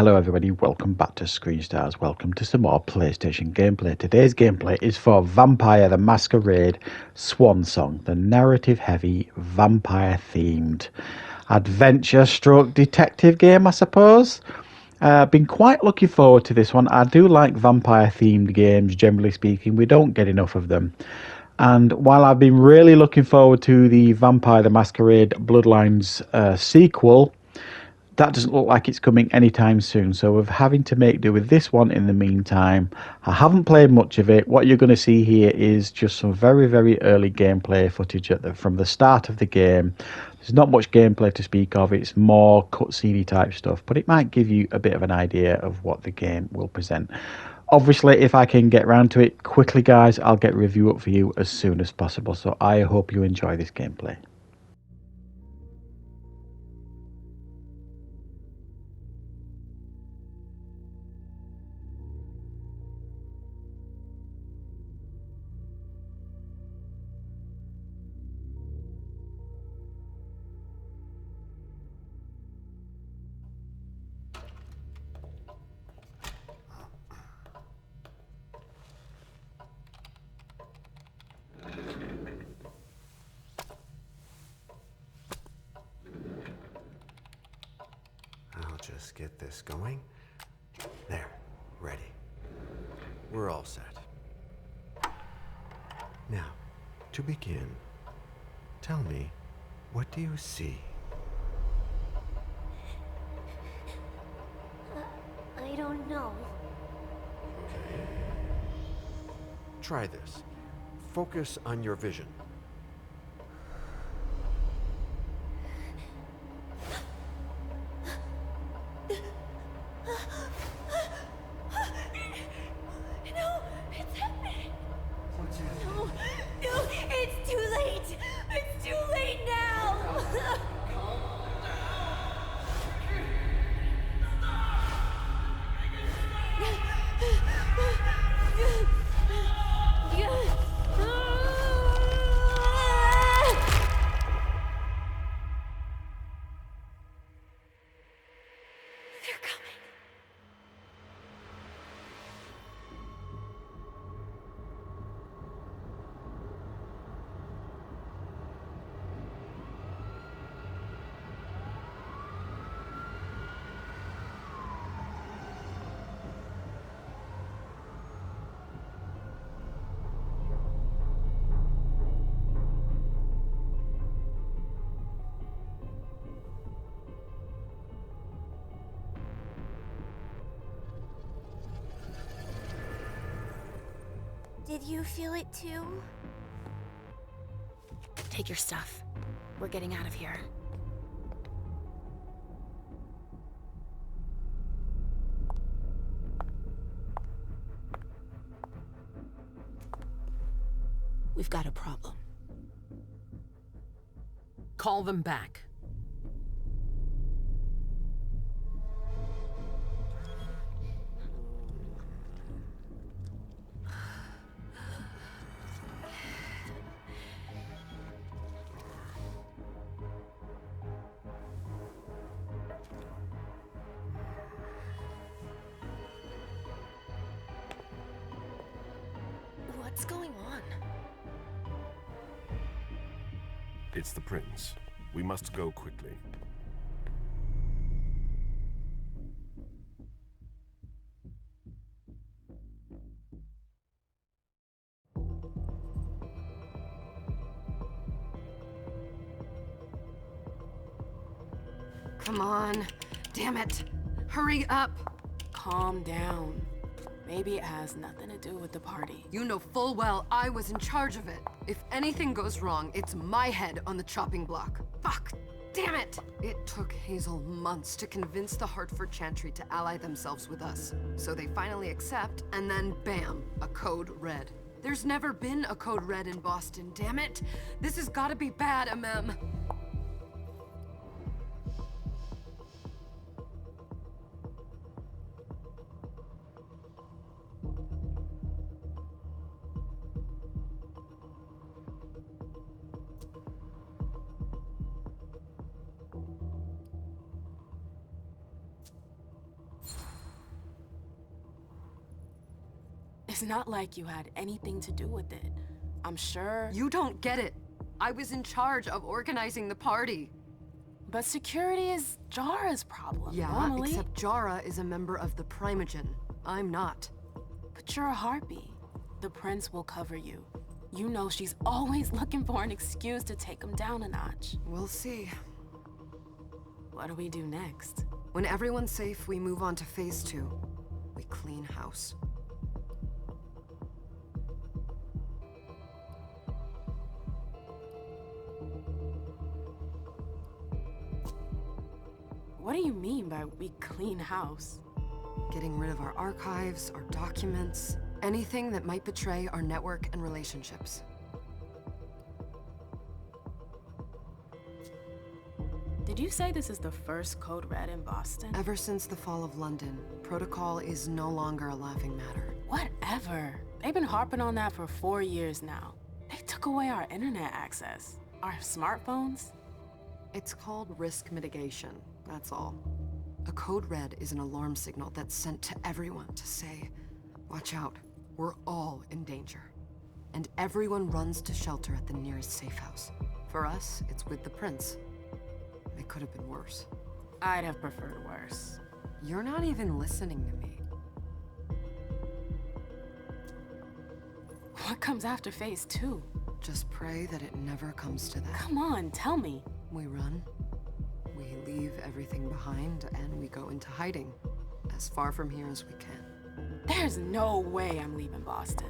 Hello everybody, welcome back to Screenstars. Welcome to some more PlayStation gameplay. Today's gameplay is for Vampire The Masquerade Swansong, the narrative-heavy, vampire-themed adventure stroke detective game, I suppose. Been quite looking forward to this one. I do like vampire-themed games, generally speaking. We don't get enough of them. And while I've been really looking forward to the Vampire The Masquerade Bloodlines sequel, that doesn't look like it's coming anytime soon, so we're having to make do with this one in the meantime. I haven't played much of it. What you're going to see here is just some very, very early gameplay footage from the start of the game. There's not much gameplay to speak of. It's more cutscene type stuff, but it might give you a bit of an idea of what the game will present. Obviously, if I can get around to it quickly, guys, I'll get a review up for you as soon as possible. So I hope you enjoy this gameplay. I'll just get this going. There, ready. We're all set. Now, to begin, tell me, what do you see? I don't know. Try this. Focus on your vision. No, it's happening. No, it's too late. It's too late now. They're coming. Did you feel it too? Take your stuff. We're getting out of here. We've got a problem. Call them back. What's going on? It's the prince. We must go quickly. Come on. Damn it. Hurry up. Calm down. Maybe it has nothing to do with the party. You know full well I was in charge of it. If anything goes wrong, it's my head on the chopping block. Fuck. Damn it! It took Hazel months to convince the Hartford Chantry to ally themselves with us. So they finally accept, and then bam, a code red. There's never been a code red in Boston, damn it! This has gotta be bad, MM. It's not like you had anything to do with it. I'm sure... You don't get it. I was in charge of organizing the party. But security is Jara's problem, Yeah, normally. except Jara is a member of the Primogen. I'm not. But you're a harpy. The prince will cover you. You know she's always looking for an excuse to take him down a notch. We'll see. What do we do next? When everyone's safe, we move on to phase 2. We clean house. What do you mean by we clean house? Getting rid of our archives, our documents, anything that might betray our network and relationships. Did you say this is the first Code Red in Boston? Ever since the fall of London, protocol is no longer a laughing matter. Whatever. They've been harping on that for 4 years now. They took away our internet access. Our smartphones. It's called risk mitigation, that's all. A code red is an alarm signal that's sent to everyone to say, watch out, we're all in danger. And everyone runs to shelter at the nearest safe house. For us, it's with the prince. It could have been worse. I'd have preferred worse. You're not even listening to me. What comes after phase 2? Just pray that it never comes to that. Come on, tell me. We run, we leave everything behind, and we go into hiding. As far from here as we can. There's no way I'm leaving Boston.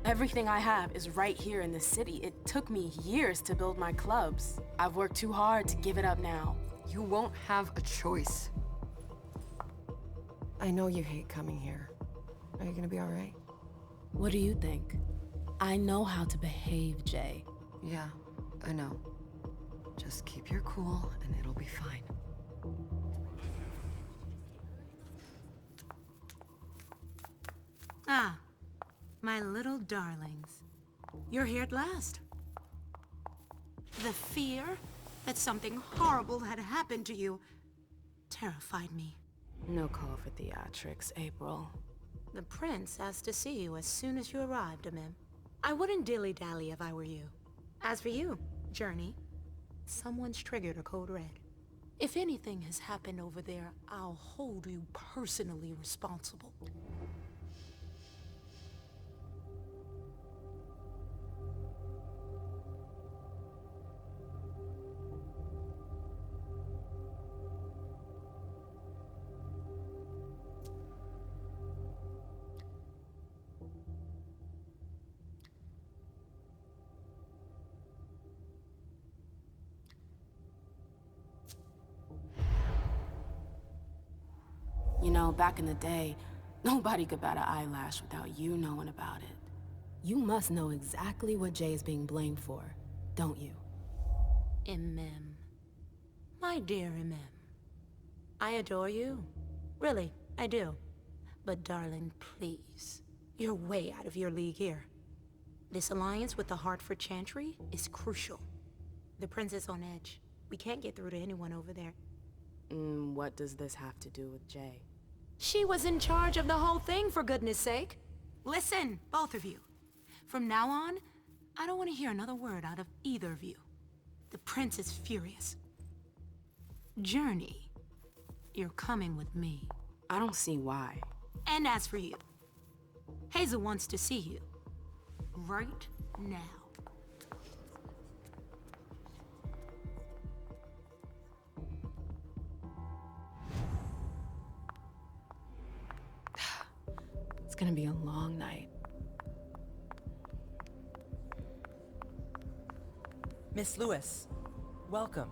Everything I have is right here in the city. It took me years to build my clubs. I've worked too hard to give it up now. You won't have a choice. I know you hate coming here. Are you gonna be all right? What do you think? I know how to behave, Jay. Yeah, I know. Just keep your cool and it'll be fine. Ah, my little darlings. You're here at last. The fear that something horrible had happened to you terrified me. No call for theatrics, April. The prince asked to see you as soon as you arrived, Amim. I wouldn't dilly-dally if I were you. As for you, Journey, someone's triggered a code red. If anything has happened over there, I'll hold you personally responsible. You know, back in the day, nobody could bat an eyelash without you knowing about it. You must know exactly what Jay is being blamed for, don't you? Imem. My dear Imem. I adore you. Really, I do. But darling, please. You're way out of your league here. This alliance with the Hartford Chantry is crucial. The prince is on edge. We can't get through to anyone over there. What does this have to do with Jay? She was in charge of the whole thing, for goodness sake. Listen, both of you. From now on, I don't want to hear another word out of either of you. The prince is furious. Journey, you're coming with me. I don't see why. And as for you, Hazel wants to see you. Right now. It's gonna be a long night. Miss Lewis, welcome.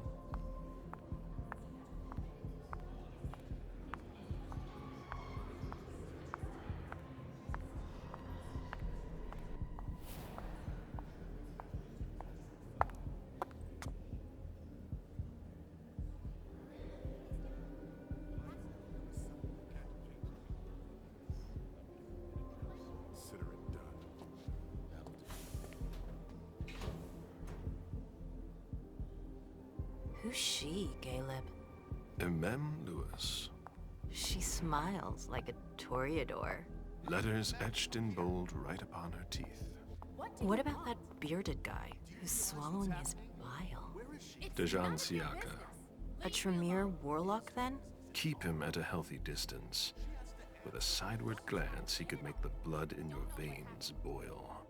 Consider it done. Who's she, Caleb? Mem Lewis. She smiles like a toreador. Letters etched in bold right upon her teeth. What about that bearded guy who's swallowing his bile? Dejan Siaka. A Tremere warlock, then? Keep him at a healthy distance. With a sideward glance, he could make the blood in your veins boil.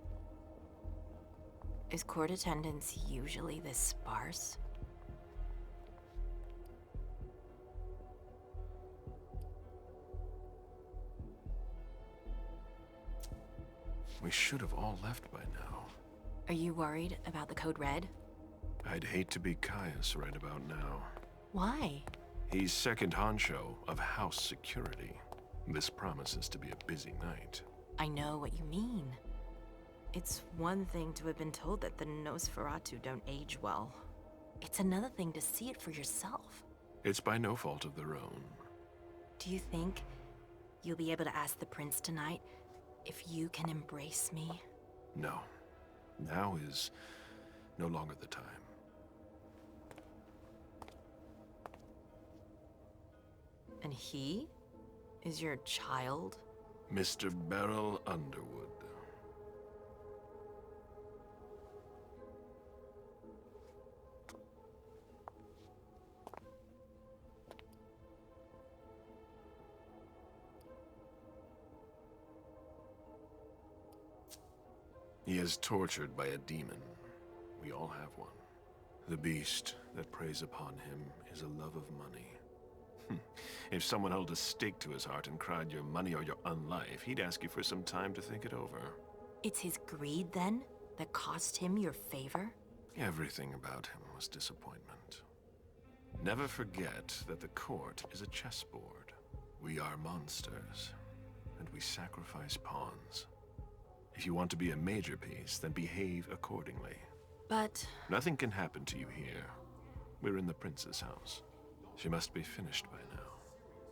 Is court attendance usually this sparse? We should have all left by now. Are you worried about the Code Red? I'd hate to be Caius right about now. Why? He's second honcho of house security. This promises to be a busy night. I know what you mean. It's one thing to have been told that the Nosferatu don't age well. It's another thing to see it for yourself. It's by no fault of their own. Do you think you'll be able to ask the prince tonight if you can embrace me? No. Now is no longer the time. And he is your child? Mr. Beryl Underwood. He is tortured by a demon. We all have one. The beast that preys upon him is a love of money. If someone held a stake to his heart and cried your money or your unlife, he'd ask you for some time to think it over. It's his greed, then, that cost him your favor? Everything about him was disappointment. Never forget that the court is a chessboard. We are monsters, and we sacrifice pawns. If you want to be a major piece, then behave accordingly. But... Nothing can happen to you here. We're in the prince's house. She must be finished by now.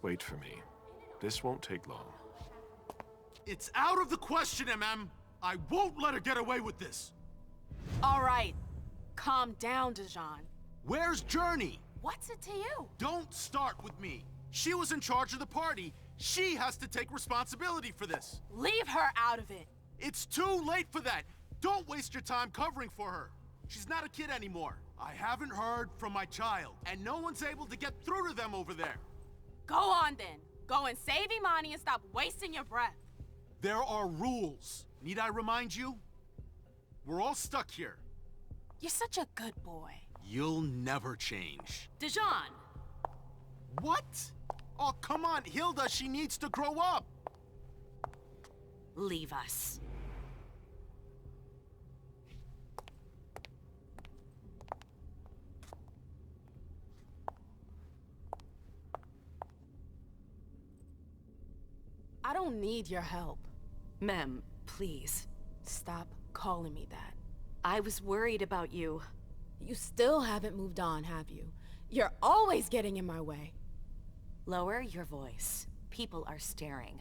Wait for me. This won't take long. It's out of the question, MM! I won't let her get away with this! All right. Calm down, Dejan. Where's Journey? What's it to you? Don't start with me. She was in charge of the party. She has to take responsibility for this. Leave her out of it. It's too late for that. Don't waste your time covering for her. She's not a kid anymore. I haven't heard from my child, and no one's able to get through to them over there. Go on then. Go and save Imani and stop wasting your breath. There are rules. Need I remind you? We're all stuck here. You're such a good boy. You'll never change. Dejan! What? Oh, come on, Hilda, she needs to grow up. Leave us. I don't need your help. Mem, please. Stop calling me that. I was worried about you. You still haven't moved on, have you? You're always getting in my way. Lower your voice. People are staring.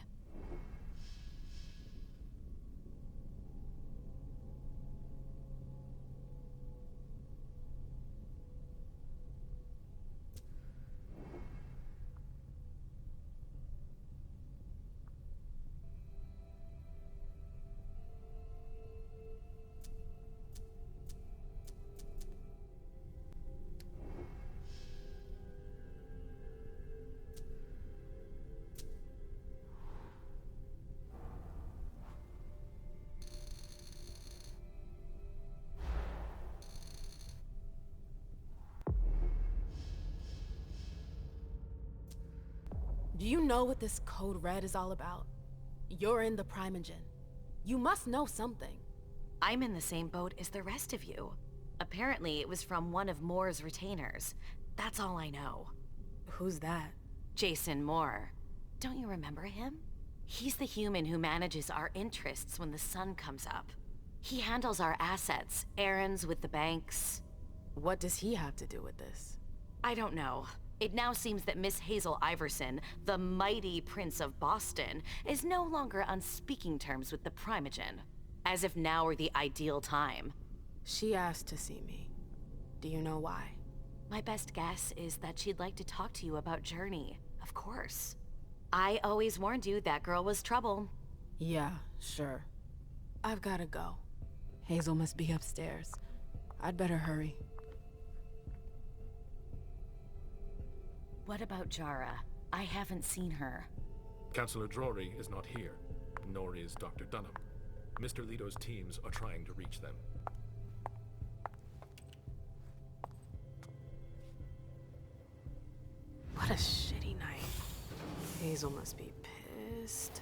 Do you know what this Code Red is all about? You're in the Primogen. You must know something. I'm in the same boat as the rest of you. Apparently, it was from one of Moore's retainers. That's all I know. Who's that? Jason Moore. Don't you remember him? He's the human who manages our interests when the sun comes up. He handles our assets, errands with the banks. What does he have to do with this? I don't know. It now seems that Miss Hazel Iverson, the mighty Prince of Boston, is no longer on speaking terms with the Primogen. As if now were the ideal time. She asked to see me. Do you know why? My best guess is that she'd like to talk to you about Journey, of course. I always warned you that girl was trouble. Yeah, sure. I've gotta go. Hazel must be upstairs. I'd better hurry. What about Jara? I haven't seen her. Councillor Drury is not here, nor is Dr. Dunham. Mr. Leto's teams are trying to reach them. What a shitty night. Hazel must be pissed.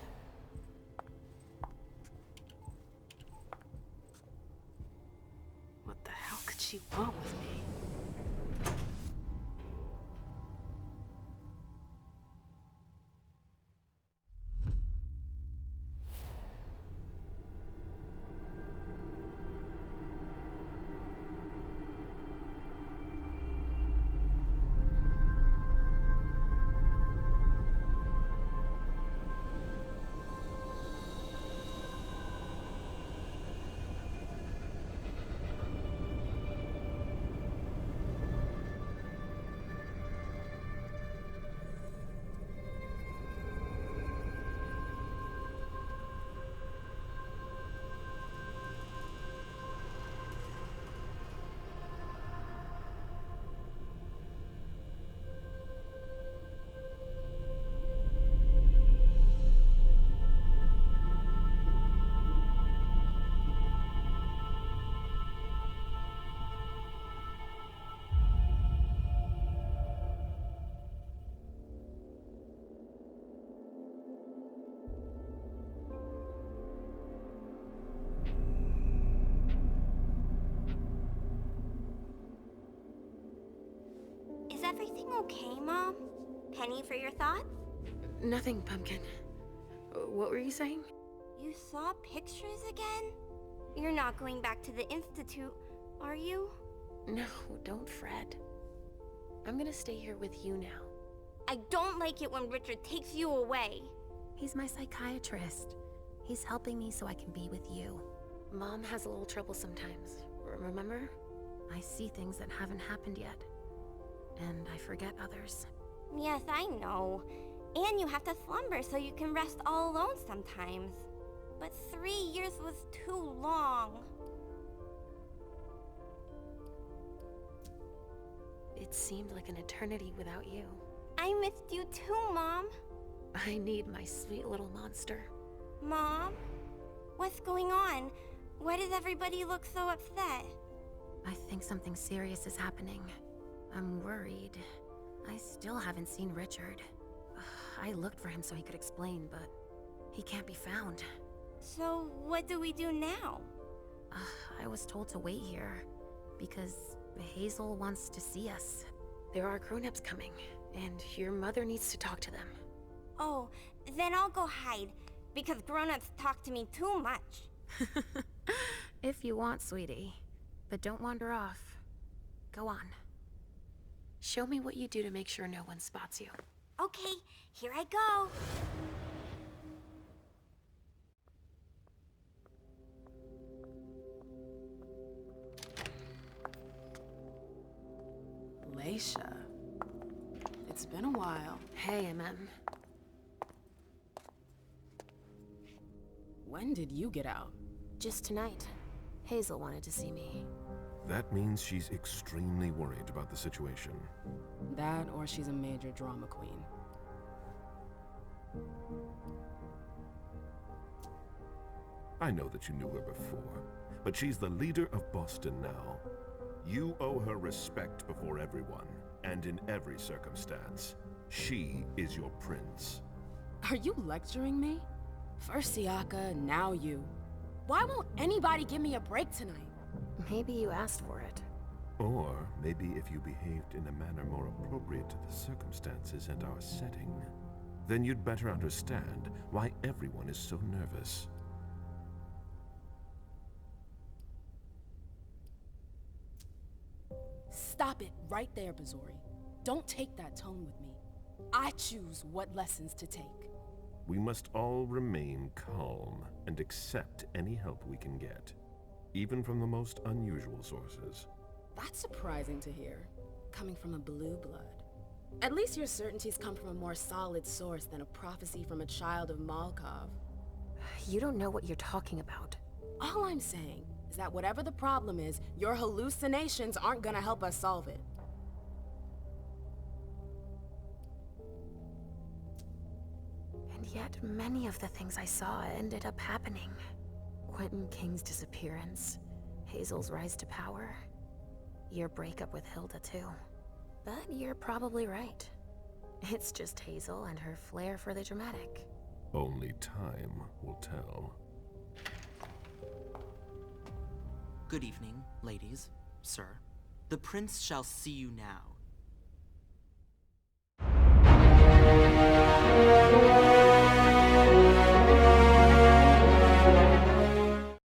What the hell could she want with me? Is everything okay, Mom? Penny for your thoughts? Nothing, Pumpkin. What were you saying? You saw pictures again? You're not going back to the Institute, are you? No, don't fret. I'm gonna stay here with you now. I don't like it when Richard takes you away. He's my psychiatrist. He's helping me so I can be with you. Mom has a little trouble sometimes, remember? I see things that haven't happened yet. And I forget others. Yes, I know. And you have to slumber so you can rest all alone sometimes. But 3 years was too long. It seemed like an eternity without you. I missed you too, Mom. I need my sweet little monster. Mom? What's going on? Why does everybody look so upset? I think something serious is happening. I'm worried. I still haven't seen Richard. I looked for him so he could explain, but he can't be found. So, what do we do now? I was told to wait here, because Hazel wants to see us. There are grown-ups coming, and your mother needs to talk to them. Oh, then I'll go hide, because grown-ups talk to me too much. If you want, sweetie. But don't wander off. Go on. Show me what you do to make sure no one spots you. Okay, here I go. Leisha. It's been a while. Hey, MM. When did you get out? Just tonight. Hazel wanted to see me. That means she's extremely worried about the situation. That, or she's a major drama queen. I know that you knew her before, but she's the leader of Boston now. You owe her respect before everyone, and in every circumstance. She is your prince. Are you lecturing me? First Siaka, now you. Why won't anybody give me a break tonight? Maybe you asked for it. Or maybe if you behaved in a manner more appropriate to the circumstances and our setting, then you'd better understand why everyone is so nervous. Stop it right there, Bazori. Don't take that tone with me. I choose what lessons to take. We must all remain calm and accept any help we can get, even from the most unusual sources. That's surprising to hear, coming from a blue blood. At least your certainties come from a more solid source than a prophecy from a child of Malkov. You don't know what you're talking about. All I'm saying is that whatever the problem is, your hallucinations aren't gonna help us solve it. And yet, many of the things I saw ended up happening. Quentin King's disappearance, Hazel's rise to power, your breakup with Hilda too. But you're probably right. It's just Hazel and her flair for the dramatic. Only time will tell. Good evening, ladies, sir. The prince shall see you now.